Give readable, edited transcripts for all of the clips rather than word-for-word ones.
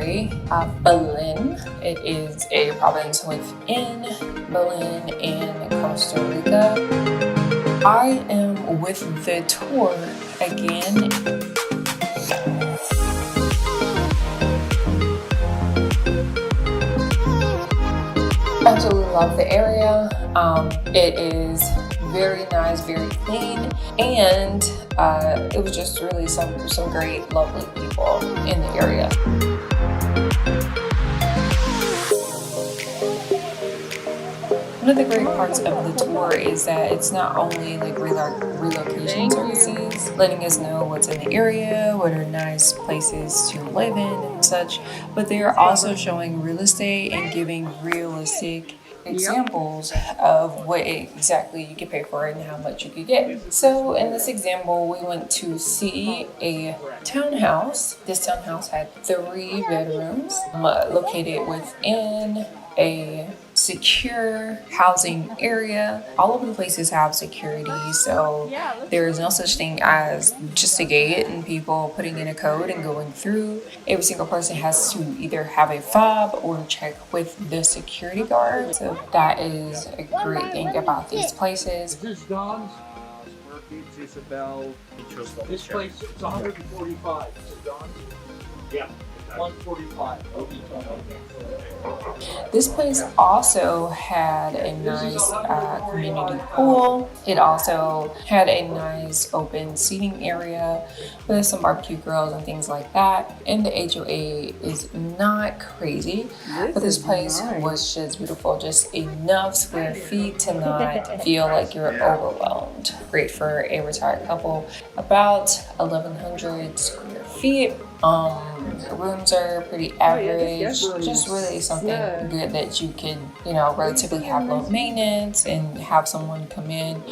Cariari, Belen. It is a province within Belen in Costa Rica. I am with the tour again. Absolutely love the area. It is very nice, very clean, and it was just really some great, lovely people in the area. One of the great parts of the tour is that it's not only like relocation services, letting us know what's in the area, what are nice places to live in and such, but they are also showing real estate and giving realistic examples of what exactly you could pay for and how much you could get. So in this example, we went to see a townhouse. This townhouse had 3 bedrooms located within a secure housing area. All of the places have security, so there is no such thing as just a gate and people putting in a code and going through. Every single person has to either have a fob or check with the security guard. So that is a great thing about these places. This is Don's. Isabel. This place is 145. Is it Don's? Yeah. 145. This place also had a nice community pool. It also had a nice open seating area with some barbecue grills and things like that. And the HOA is not crazy, but this place was just beautiful. Just enough square feet to not feel like you're overwhelmed. Great for a retired couple. About 1,100 square feet. Rooms are pretty average, just really something good that you can, relatively have low maintenance and have someone come in.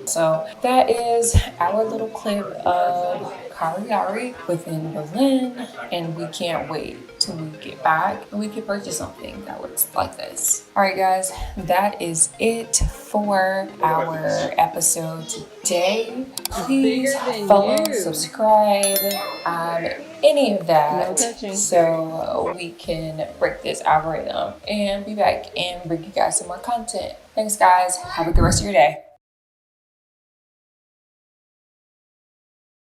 So that is our little clip of Cariari within Belen, and we can't wait till we get back and we can purchase something that looks like this. All right, guys, that is it for our episode today. Please follow, subscribe, any of that, so we can break this algorithm and be back and bring you guys some more content. Thanks, guys. Have a good rest of your day.